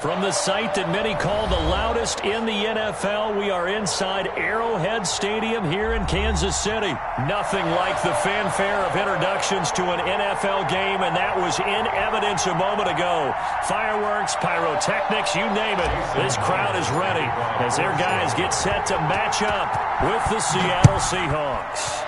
From the site that many call the loudest in the NFL, we are inside Arrowhead Stadium here in Kansas City. Nothing like the fanfare of introductions to an NFL game, and that was in evidence a moment ago. Fireworks, pyrotechnics, you name it. This crowd is ready as their guys get set to match up with the Seattle Seahawks.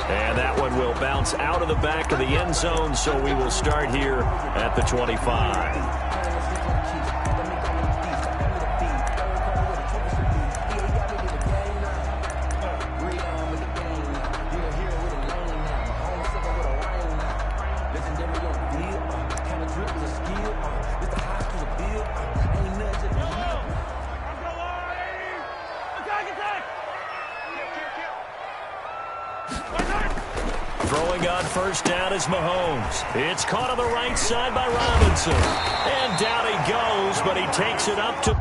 And that one will bounce out of the back of the end zone, so we will start here at the 25. Throwing on first down is Mahomes. It's caught on the right side by Robinson. And down he goes, but he takes it up to...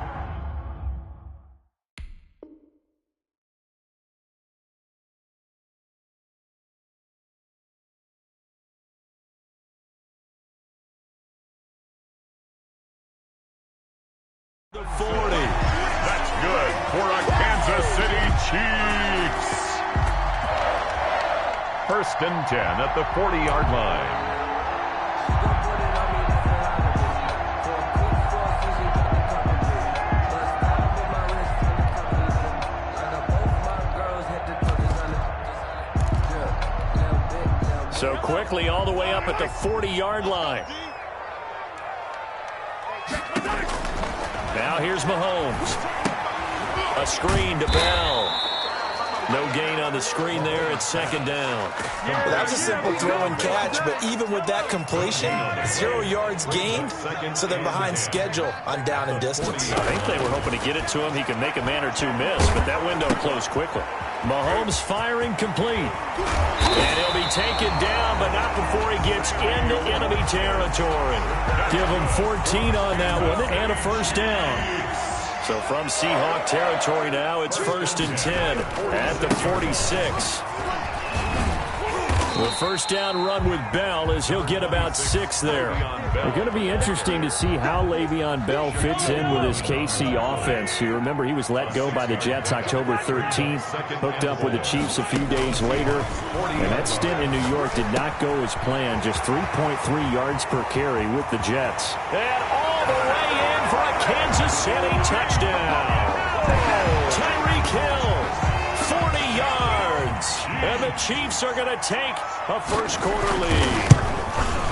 the 40. That's good for a Kansas City Chiefs. First and 10 at the 40-yard line. So quickly all the way up at the 40-yard line. Now here's Mahomes. A screen to Bell. No gain on the screen there. It's second down. Well, that was a simple throw and catch, but even with that completion, 0 yards gained, so they're behind schedule on down and distance. I think they were hoping to get it to him. He could make a man or two miss, but that window closed quickly. Mahomes firing complete. And he'll be taken down, but not before he gets into enemy territory. Give him 14 on that one and a first down. So from Seahawk territory now, it's first and 10 at the 46. The first down run with Bell as he'll get about 6 there. It's going to be interesting to see how Le'Veon Bell fits in with his KC offense. You remember he was let go by the Jets October 13th, hooked up with the Chiefs a few days later. And that stint in New York did not go as planned, just 3.3 yards per carry with the Jets. And all the way in for a Kansas City touchdown. Tyreek Hill, 40 yards. And the Chiefs are going to take a first-quarter lead.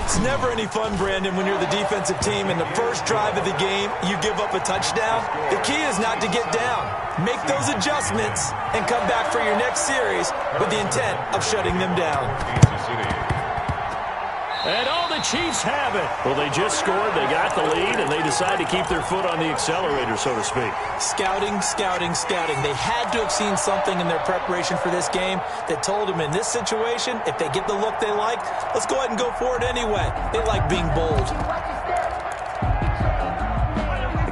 It's never any fun, Brandon, when you're the defensive team and the first drive of the game, you give up a touchdown. The key is not to get down. Make those adjustments and come back for your next series with the intent of shutting them down. And all the Chiefs have it. Well, they just scored, they got the lead, and they decide to keep their foot on the accelerator, so to speak. Scouting, scouting, scouting. They had to have seen something in their preparation for this game that told them in this situation, if they get the look they like, let's go ahead and go for it anyway. They like being bold.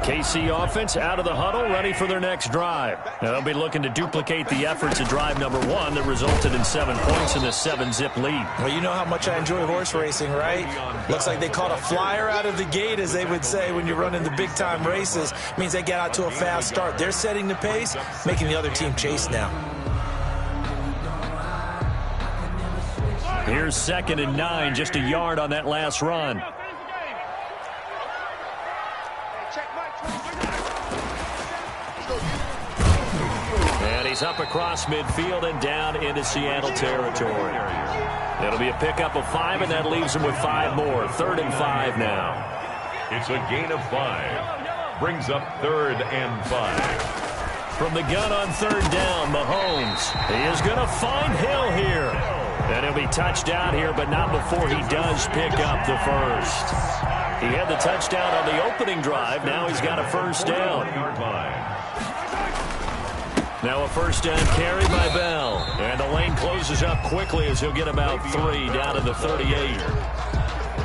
KC offense out of the huddle, ready for their next drive. Now they'll be looking to duplicate the efforts of drive number 1 that resulted in 7 points in the 7-zip lead. Well, you know how much I enjoy horse racing, right? Looks like they caught a flyer out of the gate, as they would say when you're running the big-time races. It means they get out to a fast start. They're setting the pace, making the other team chase now. Here's 2nd and 9, just a yard on that last run. And he's up across midfield and down into Seattle territory. It'll be a pickup of 5, and that leaves him with 5 more. 3rd and 5 now. It's a gain of 5. Brings up 3rd and 5. From the gun on 3rd down, Mahomes. He is going to find Hill here. And he'll be touchdown here, but not before he does pick up the first. He had the touchdown on the opening drive. Now he's got a first down. Now a first down carry by Bell. And the lane closes up quickly as he'll get about 3 down to the 38.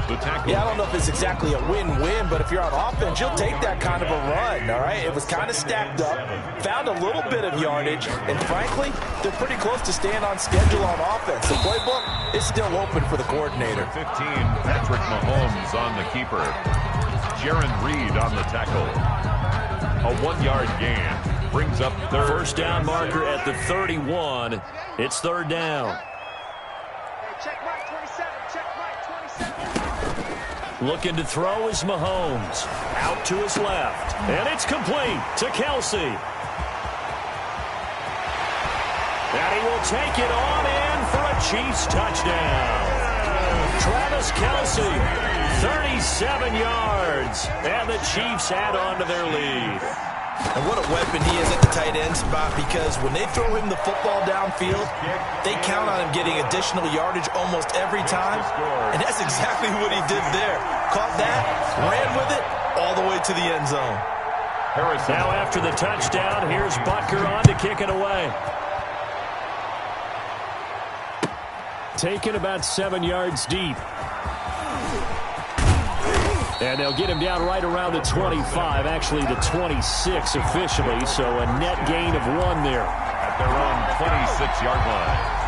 the tackle. Yeah, I don't know if it's exactly a win-win, but if you're on offense, you'll take that kind of a run, all right? It was kind of stacked up, found a little bit of yardage, and frankly, they're pretty close to staying on schedule on offense. The playbook is still open for the coordinator. 15, Patrick Mahomes on the keeper. Jaron Reed on the tackle. A 1-yard gain. Brings up third. First down marker at the 31. It's third down. Check right 27. Check right 27. Looking to throw is Mahomes. Out to his left. And it's complete to Kelsey. And he will take it on in for a Chiefs touchdown. Travis Kelsey, 37 yards. And the Chiefs add on to their lead. And what a weapon he is at the tight end spot, because when they throw him the football downfield, they count on him getting additional yardage almost every time. And that's exactly what he did there. Caught that, ran with it, all the way to the end zone. Now after the touchdown, here's Butker on to kick it away. Taken about 7 yards deep. And they'll get him down right around the 25, actually the 26 officially, so a net gain of 1 there. At their own 26-yard line.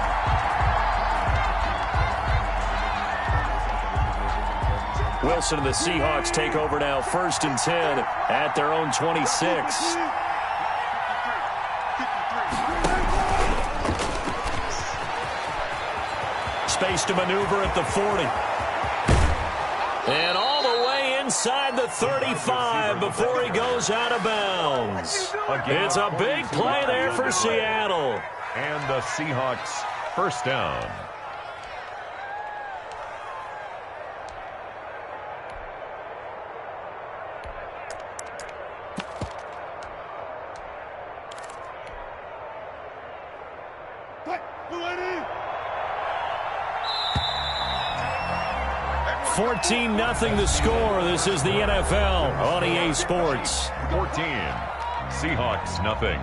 Wilson and the Seahawks take over now, 1st and 10 at their own 26. Space to maneuver at the 40. And all the way inside the 35 before he goes out of bounds. It's a big play there for Seattle. And the Seahawks first down. $14-0 the score. This is the NFL on EA Sports. 14. Seahawks nothing.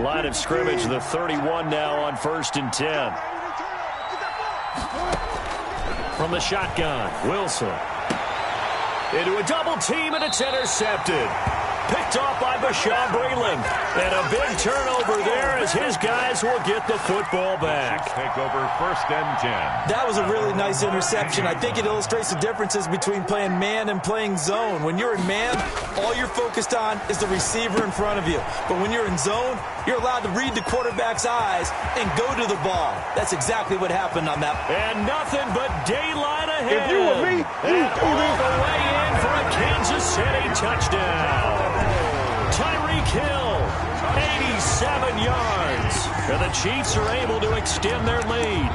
Line of scrimmage, the 31 now on 1st and 10. From the shotgun, Wilson. Into a double team, and it's intercepted. Picked off by Bashaud Breeland. And a big turnover there as his guys will get the football back. Take over 1st and 10. That was a really nice interception. I think it illustrates the differences between playing man and playing zone. When you're in man, all you're focused on is the receiver in front of you. But when you're in zone, you're allowed to read the quarterback's eyes and go to the ball. That's exactly what happened on that. And nothing but daylight ahead. If you were me, and all the way in for a Kansas City touchdown. Tyreek Hill, 87 yards. And the Chiefs are able to extend their lead.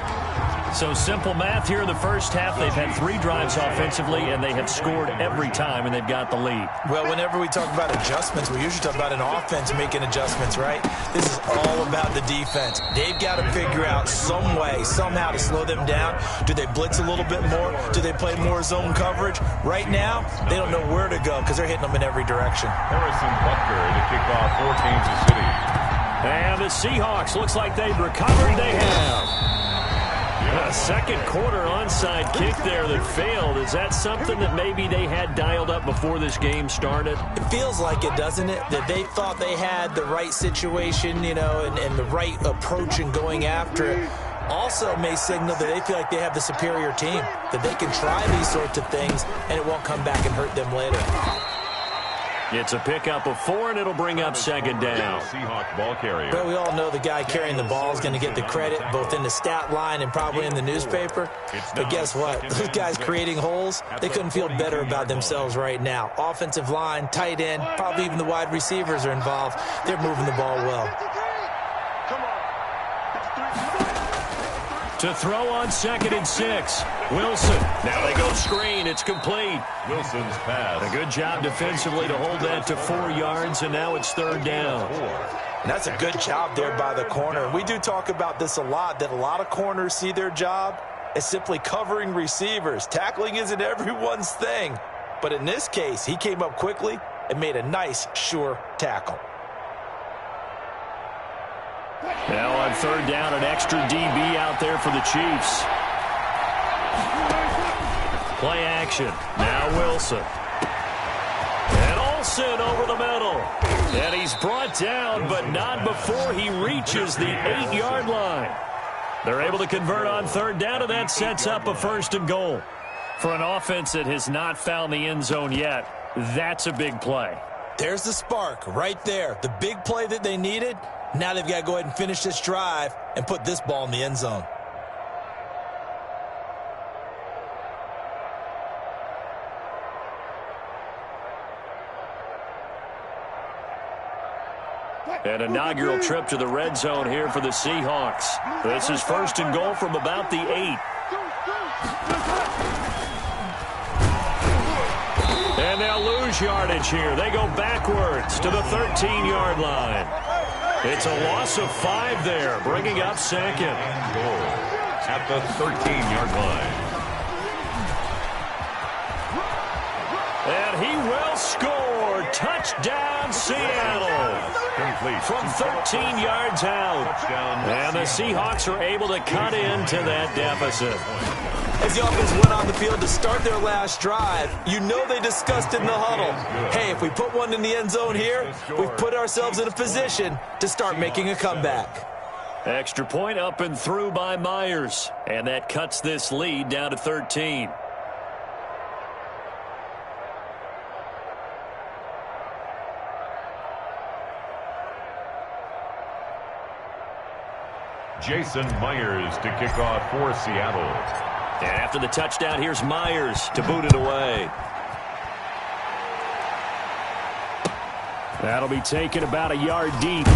So simple math here in the first half. They've had 3 drives offensively, and they have scored every time, and they've got the lead. Well, whenever we talk about adjustments, we usually talk about an offense making adjustments, right? This is all about the defense. They've got to figure out some way, somehow to slow them down. Do they blitz a little bit more? Do they play more zone coverage? Right now, they don't know where to go because they're hitting them in every direction. Harrison Butker to kick off for Kansas City. And the Seahawks, looks like they've recovered. They have. A second quarter onside kick there that failed. Is that something that maybe they had dialed up before this game started? It feels like it, doesn't it? That they thought they had the right situation, you know, and the right approach in going after it. Also may signal that they feel like they have the superior team, that they can try these sorts of things and it won't come back and hurt them later. It's a pickup of 4, and it'll bring up 2nd down. Seahawk ball carrier. But we all know the guy carrying the ball is going to get the credit, both in the stat line and probably in the newspaper. But guess what? Those guys creating holes, they couldn't feel better about themselves right now. Offensive line, tight end, probably even the wide receivers are involved. They're moving the ball well. To throw on 2nd and 6. Wilson. Now they go screen. It's complete. Wilson's pass. A good job defensively to hold that to 4 yards, and now it's 3rd down. And that's a good job there by the corner. We do talk about this a lot, that a lot of corners see their job as simply covering receivers. Tackling isn't everyone's thing. But in this case, he came up quickly and made a nice, sure tackle. Now on 3rd down, an extra DB out there for the Chiefs. Play action. Now Wilson. And Olsen over the middle. And he's brought down, but not before he reaches the 8-yard line. They're able to convert on third down, and that sets up a 1st and goal. For an offense that has not found the end zone yet, that's a big play. There's the spark right there. The big play that they needed. Now they've got to go ahead and finish this drive and put this ball in the end zone. An inaugural trip to the red zone here for the Seahawks. This is 1st and goal from about the 8. And they'll lose yardage here. They go backwards to the 13-yard line. It's a loss of 5 there, bringing up 2nd. Goal at the 13-yard line. And he will score. Touchdown, Seattle. Complete. From 13 yards out. Touchdown. And the Seahawks are able to cut into that deficit. As the offense went on the field to start their last drive, you know they discussed in the huddle, hey, if we put one in the end zone here, we've put ourselves in a position to start making a comeback. Extra point up and through by Myers. And that cuts this lead down to 13. Jason Myers to kick off for Seattle. And after the touchdown, here's Myers to boot it away. That'll be taken about a yard deep.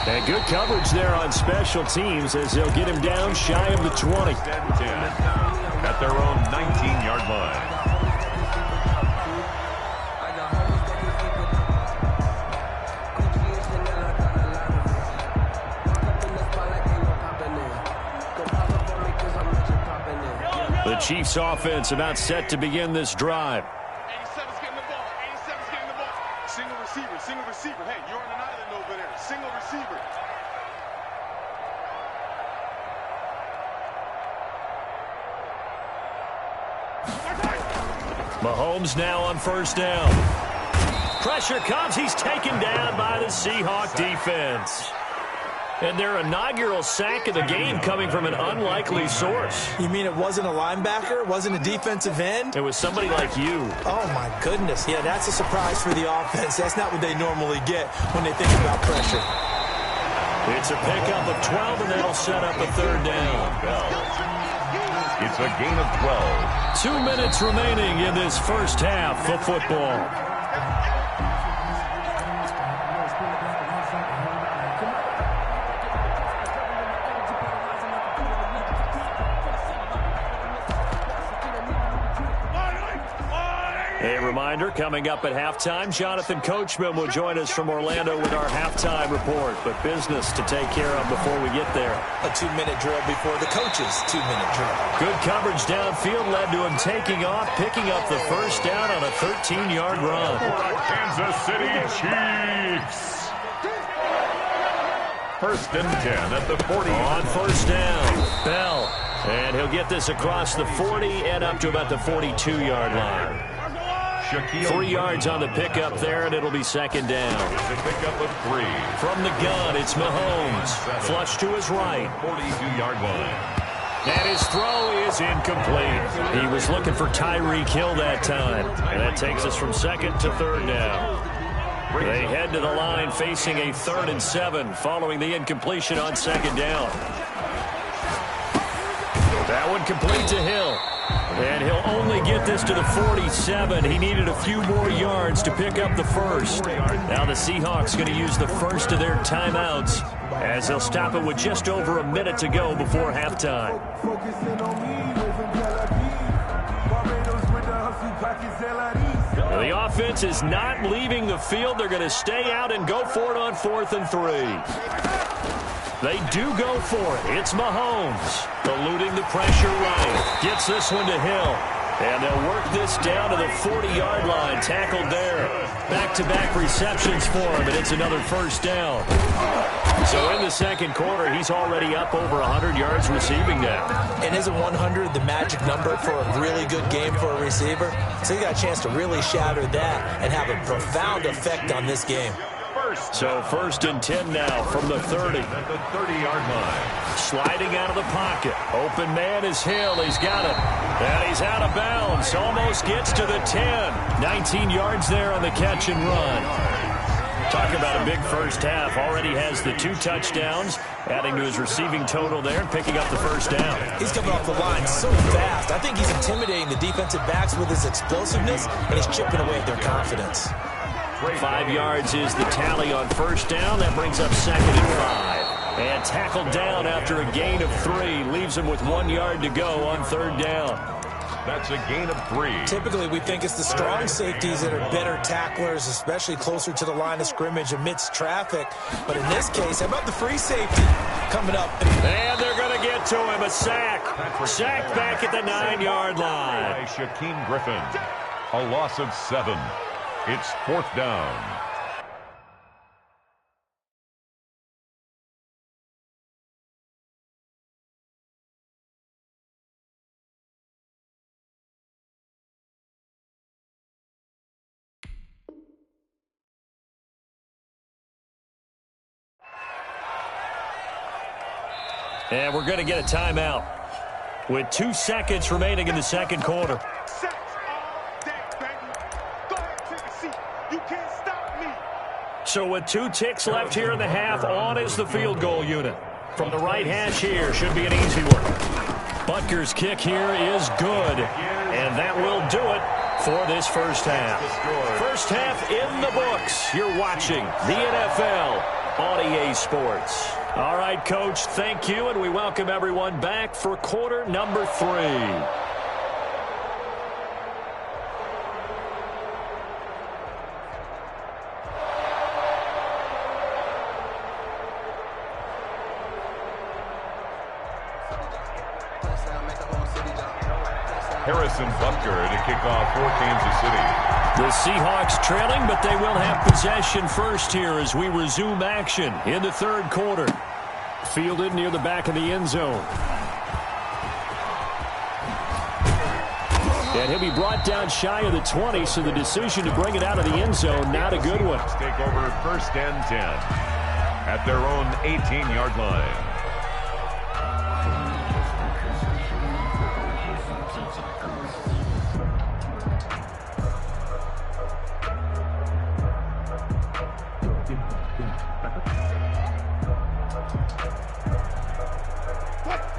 And good coverage there on special teams as they'll get him down shy of the 20. 10 at their own 19-yard line. The Chiefs offense about set to begin this drive. 87's getting the ball. 87's getting the ball. Single receiver, single receiver. Hey, you're on an island over there. Single receiver. Mahomes now on 1st down. Pressure comes. He's taken down by the Seahawk defense. And their inaugural sack of the game coming from an unlikely source. You mean it wasn't a linebacker? It wasn't a defensive end? It was somebody like you. Oh, my goodness. Yeah, that's a surprise for the offense. That's not what they normally get when they think about pressure. It's a pickup of 12, and that'll set up a 3rd down. It's a gain of 12. 2 minutes remaining in this first half of football. A reminder, coming up at halftime, Jonathan Coachman will join us from Orlando with our halftime report. But business to take care of before we get there. A 2-minute drill before the coach's 2-minute drill. Good coverage downfield led to him taking off, picking up the 1st down on a 13-yard run. Kansas City Chiefs. 1st and 10 at the 40. On 1st down, Bell. And he'll get this across the 40 and up to about the 42-yard line. 3 yards on the pickup there, and it'll be 2nd down. It's a pickup of 3. From the gun, it's Mahomes. Flush to his right. 42-yard line. And his throw is incomplete. He was looking for Tyreek Hill that time. And that takes us from 2nd to 3rd down. They head to the line facing a 3rd and 7 following the incompletion on 2nd down. That one complete to Hill. And he'll only get this to the 47. He needed a few more yards to pick up the 1st. Now the Seahawks going to use the 1st of their timeouts as they'll stop it with just over a minute to go before halftime. The offense is not leaving the field. They're going to stay out and go for it on 4th and 3. They do go for it. It's Mahomes eluding the pressure right. Gets this one to Hill. And they'll work this down to the 40-yard line. Tackled there. Back-to-back receptions for him, and it's another first down. So in the second quarter, he's already up over 100 yards receiving now. And isn't 100 the magic number for a really good game for a receiver? So he got a chance to really shatter that and have a profound effect on this game. So first and 10 now from the 30. At the 30-yard line. Sliding out of the pocket. Open man is Hill. He's got it. And he's out of bounds. Almost gets to the 10. 19 yards there on the catch and run. Talk about a big first half. Already has the 2 touchdowns, adding to his receiving total there and picking up the first down. He's coming off the line so fast. I think he's intimidating the defensive backs with his explosiveness, and he's chipping away at their confidence. 5 yards is the tally on first down. That brings up second and 5. And tackled down after a gain of 3. Leaves him with 1 yard to go on third down. That's a gain of 3. Typically, we think it's the strong safeties that are better tacklers, especially closer to the line of scrimmage amidst traffic. But in this case, how about the free safety coming up? And they're going to get to him. A sack. Sack back at the 9-yard line. By Shaquem Griffin. A loss of 7. It's fourth down. And we're going to get a timeout with 2 seconds remaining in the second quarter. So with 2 ticks left here in the half, on is the field goal unit. From the right hash here, should be an easy one. Butker's kick here is good, and that will do it for this first half. First half in the books. You're watching the NFL on EA Sports. All right, Coach, thank you, and we welcome everyone back for quarter number 3. Harrison Butker to kick off for Kansas City. The Seahawks trailing, but they will have possession first here as we resume action in the third quarter. Fielded near the back of the end zone. And he'll be brought down shy of the 20, so the decision to bring it out of the end zone, not a good one. Take over first and 10 at their own 18-yard line.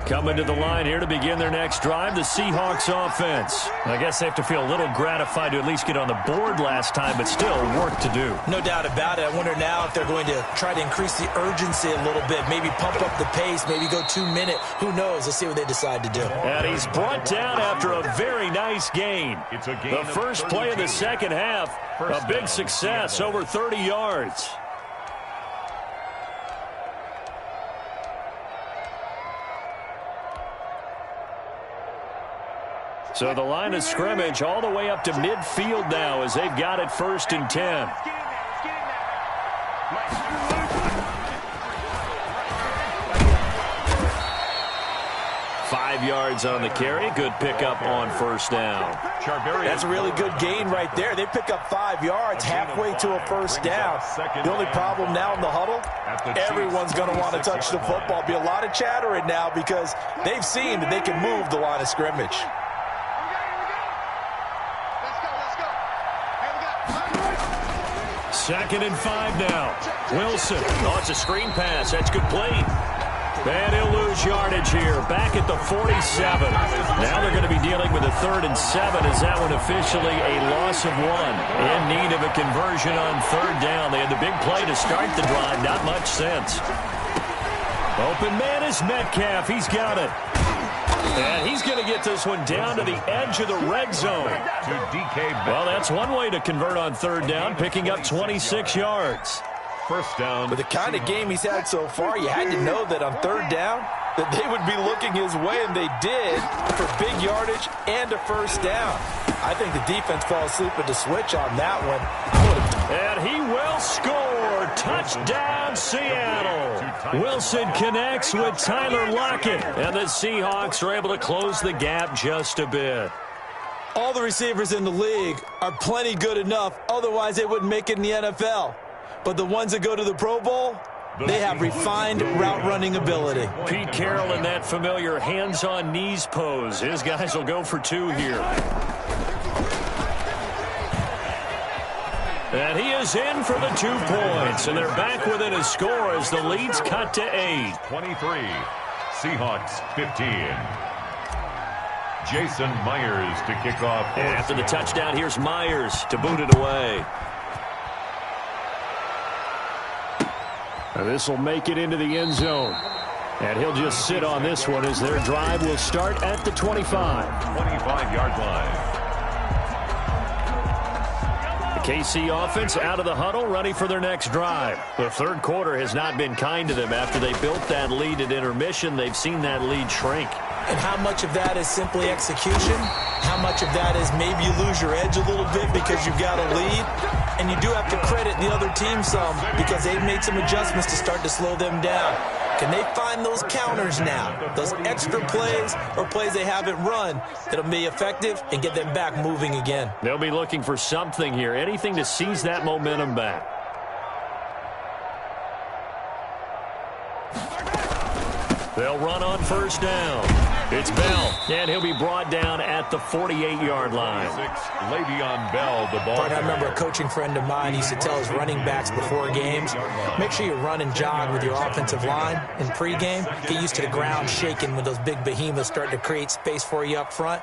Coming to the line here to begin their next drive, the Seahawks offense. I guess they have to feel a little gratified to at least get on the board last time, but still work to do. No doubt about it. I wonder now if they're going to try to increase the urgency a little bit, maybe pump up the pace, maybe go 2-minute. Who knows? Let's see what they decide to do. And he's brought down after a very nice gain. It's a gain the first play of the second half, a big success, over 30 yards. So the line of scrimmage all the way up to midfield now as they've got it first and 10. 5 yards on the carry. Good pickup on first down. That's a really good gain right there. They pick up 5 yards halfway to a first down. The only problem now in the huddle, everyone's going to want to touch the football. Be a lot of chattering now because they've seen that they can move the line of scrimmage. Second and 5 now. Wilson. Oh, it's a screen pass. That's complete. And he'll lose yardage here. Back at the 47. Now they're going to be dealing with a 3rd and 7 as that one officially a loss of 1. In need of a conversion on 3rd down. They had the big play to start the drive. Not much sense. Open man is Metcalf. He's got it. And he's going to get this one down to the edge of the red zone. Well, that's one way to convert on 3rd down, picking up 26 yards. First down. With the kind of game he's had so far, you had to know that on 3rd down, that they would be looking his way, and they did, for big yardage and a first down. I think the defense fell asleep at the switch on that one. I would have And he will score. Touchdown, Seattle. Wilson connects with Tyler Lockett. And the Seahawks are able to close the gap just a bit. All the receivers in the league are plenty good enough. Otherwise, they wouldn't make it in the NFL. But the ones that go to the Pro Bowl, they have refined route running ability. Pete Carroll in that familiar hands-on knees pose. His guys will go for 2 here. And he is in for the 2 points. And they're back within a score as the lead's cut to 8. 23. Seahawks 15. Jason Myers to kick off. After the touchdown, here's Myers to boot it away. This will make it into the end zone. And he'll just sit on this one as their drive will start at the 25. 25-yard line. The KC offense out of the huddle, ready for their next drive. The third quarter has not been kind to them. After they built that lead at intermission, they've seen that lead shrink. And how much of that is simply execution? How much of that is maybe you lose your edge a little bit because you've got a lead? And you do have to credit the other team some because they've made some adjustments to start to slow them down. Can they find those counters now, those extra plays or plays they haven't run that'll be effective and get them back moving again? They'll be looking for something here, anything to seize that momentum back. They'll run on first down. It's Bell, and he'll be brought down at the 48-yard line. Le'Veon Bell, the ball. I remember a coaching friend of mine used to tell his running backs before games, make sure you run and jog with your offensive line in pregame. Get used to the ground shaking when those big behemoths start to create space for you up front.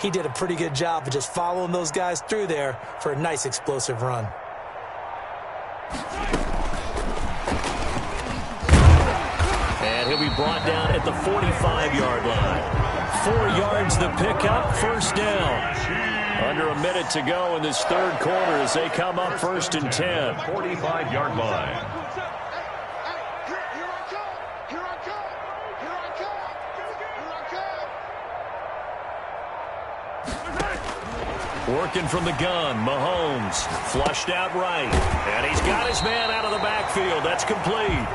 He did a pretty good job of just following those guys through there for a nice explosive run. And he'll be brought down at the 45-yard line. 4 yards the pickup, first down. Under a minute to go in this third quarter as they come up first and 10. 45-yard line. Working from the gun, Mahomes flushed out right. And he's got his man out of the backfield. That's complete.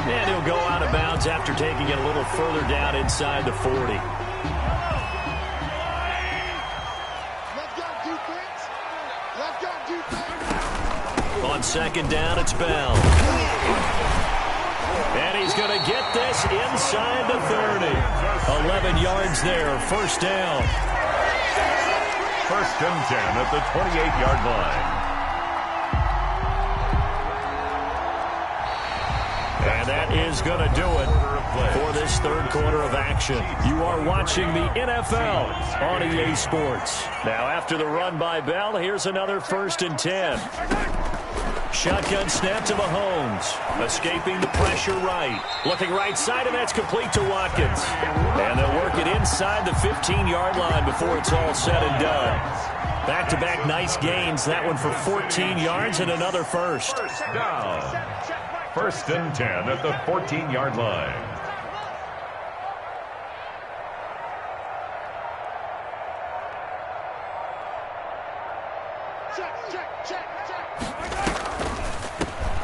And he'll go out of bounds after taking it a little further down inside the 40. On second down, it's Bell. And he's going to get this inside the 30. 11 yards there, first down. First and 10 at the 28-yard line. And that is going to do it for this third quarter of action. You are watching the NFL on EA Sports. Now, after the run by Bell, here's another first and 10. Shotgun snap to Mahomes. Escaping the pressure right. Looking right side, and that's complete to Watkins. And they'll work it inside the 15-yard line before it's all said and done. Back-to-back nice gains. That one for 14 yards and another first. First down. First and 10 at the 14-yard line.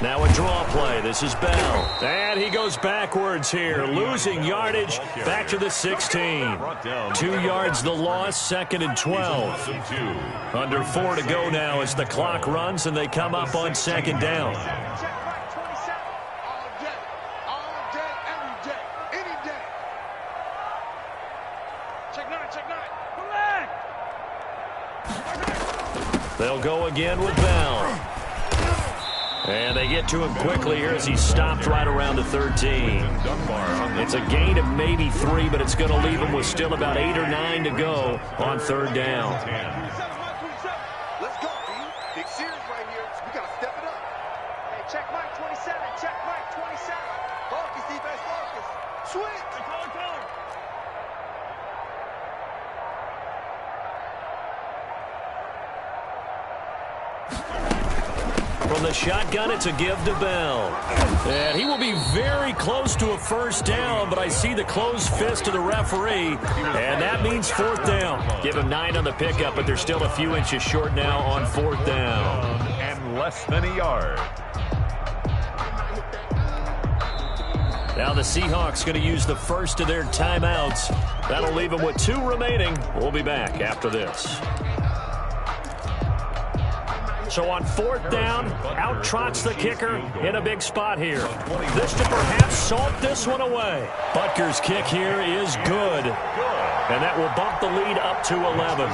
Now a draw play. This is Bell. And he goes backwards here, losing yardage back to the 16. 2 yards the loss, second and 12. Under 4 to go now as the clock runs and they come up on second down. They'll go again with Bell. And they get to him quickly here as he's stopped right around the 13. It's a gain of maybe 3, but it's going to leave him with still about 8 or 9 to go on third down. Let's go, B. Big series right here. We got to step it up. Hey, check Mike 27. Check Mike 27. Focus, defense, focus. Switch. From the shotgun, it's a give to Bell. And he will be very close to a first down, but I see the closed fist of the referee, and that means fourth down. Give him 9 on the pickup, but they're still a few inches short now on fourth down. And less than a yard. Now the Seahawks going to use the first of their timeouts. That'll leave them with 2 remaining. We'll be back after this. So on 4th down, out trots the kicker in a big spot here. This to perhaps salt this one away. Butker's kick here is good. And that will bump the lead up to 11.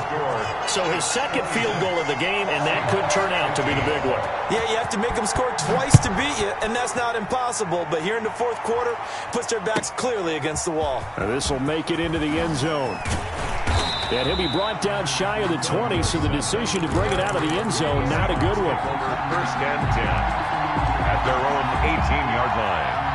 So his second field goal of the game, and that could turn out to be the big one. Yeah, you have to make them score twice to beat you, and that's not impossible. But here in the 4th quarter, puts their backs clearly against the wall. And this will make it into the end zone. And he'll be brought down shy of the 20, so the decision to bring it out of the end zone, not a good one. First and 10 at their own 18-yard line.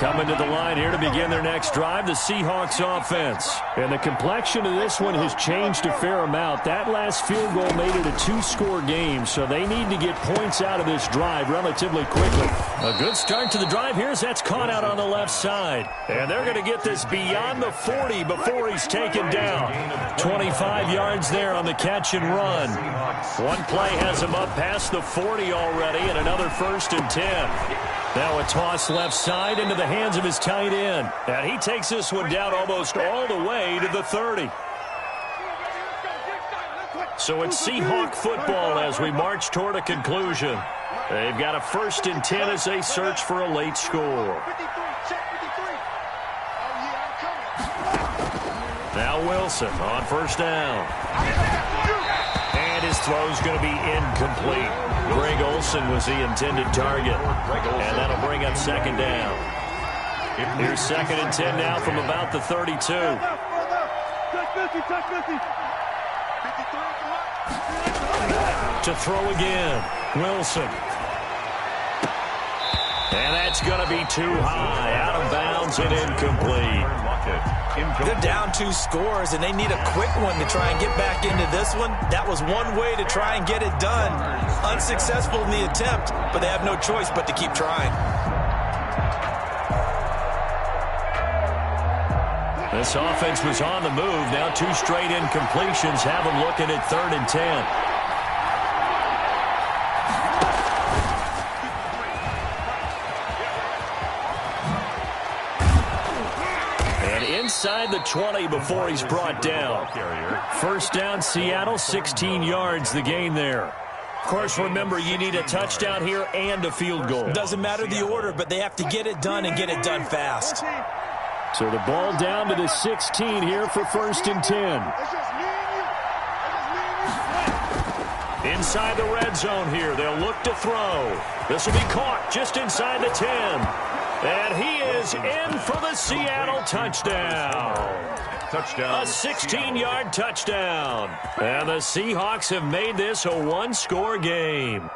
Coming to the line here to begin their next drive, the Seahawks offense. And the complexion of this one has changed a fair amount. That last field goal made it a 2-score game, so they need to get points out of this drive relatively quickly. A good start to the drive here as that's caught out on the left side. And they're going to get this beyond the 40 before he's taken down. 25 yards there on the catch and run. One play has him up past the 40 already, and another 1st and 10. Now a toss left side into the hands of his tight end. And he takes this one down almost all the way to the 30. So it's Seahawk football as we march toward a conclusion. They've got a 1st and 10 as they search for a late score. Now Wilson on 1st down. And his throw's going to be incomplete. Greg Olsen was the intended target. And that'll bring up 2nd down. Here's 2nd and 10 now from about the 32. To throw again, Wilson. And that's going to be too high, out of bounds and incomplete. They're down 2 scores, and they need a quick one to try and get back into this one. That was one way to try and get it done. Unsuccessful in the attempt, but they have no choice but to keep trying. This offense was on the move. Now 2 straight incompletions have them looking at 3rd and 10. Inside the 20 before he's brought down. 1st down, Seattle, 16 yards the gain there. Of course, remember, you need a touchdown here and a field goal. Doesn't matter the order, but they have to get it done and get it done fast. So the ball down to the 16 here for 1st and 10. Inside the red zone here, they'll look to throw. This will be caught just inside the 10. And he is in for the Seattle touchdown. A 16-yard touchdown. And the Seahawks have made this a 1-score game.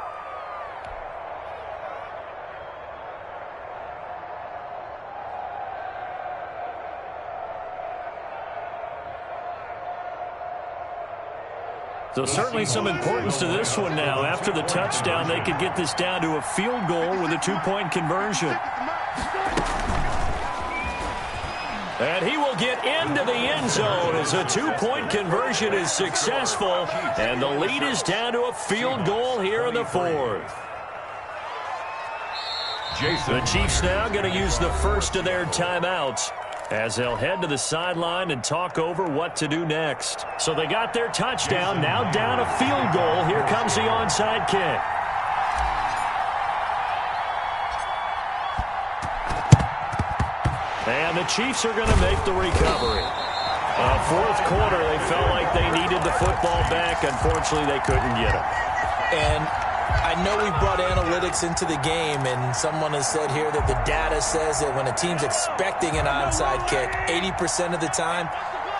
So certainly some importance to this one now. After the touchdown, they could get this down to a field goal with a 2-point conversion. And he will get into the end zone as a 2-point conversion is successful. And the lead is down to a field goal here in the 4th. The Chiefs now going to use the first of their timeouts as they'll head to the sideline and talk over what to do next. So they got their touchdown, now down a field goal. Here comes the onside kick. And the Chiefs are going to make the recovery. 4th quarter, they felt like they needed the football back. Unfortunately, they couldn't get it. And I know we brought analytics into the game, and someone has said here that the data says that when a team's expecting an onside kick, 80% of the time,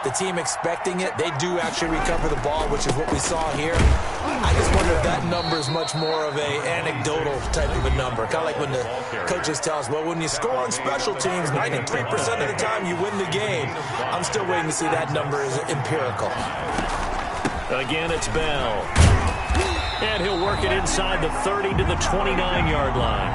the team expecting it, they do actually recover the ball, which is what we saw here. I just wonder if that number is much more of an anecdotal type of a number. Kind of like when the coaches tell us, well, when you score on special teams, 93% of the time you win the game. I'm still waiting to see that number is empirical. Again, it's Bell. And he'll work it inside the 30 to the 29-yard line.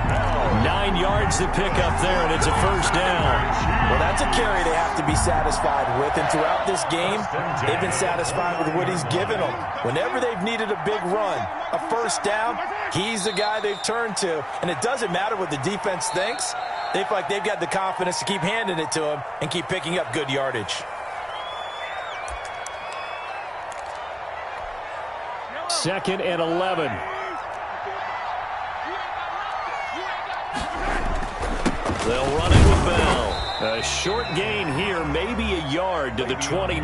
9 yards yards to pick up there, and it's a first down. Well, that's a carry they have to be satisfied with, and throughout this game, they've been satisfied with what he's given them. Whenever they've needed a big run, a first down, he's the guy they've turned to, and it doesn't matter what the defense thinks. They feel like they've got the confidence to keep handing it to him and keep picking up good yardage. Second and 11. They'll run it with Bell. A short gain here, maybe a yard to the 29.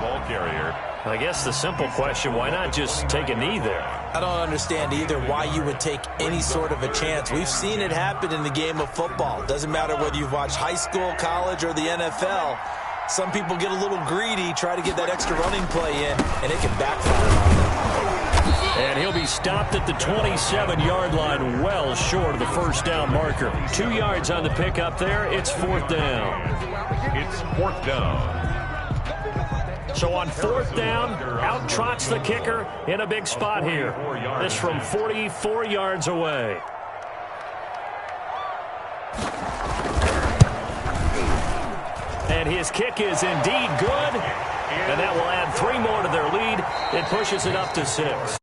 Ball carrier. I guess the simple question, why not just take a knee there? I don't understand either why you would take any sort of a chance. We've seen it happen in the game of football. It doesn't matter whether you've watched high school, college, or the NFL. Some people get a little greedy, try to get that extra running play in, and it can backfire on them. And he'll be stopped at the 27-yard line, well short of the first down marker. 2 yards on the pickup there. It's fourth down. It's fourth down. So on fourth down, out trots the kicker in a big spot here. This from 44 yards away. And his kick is indeed good. And that will add 3 more to their lead. It pushes it up to 6.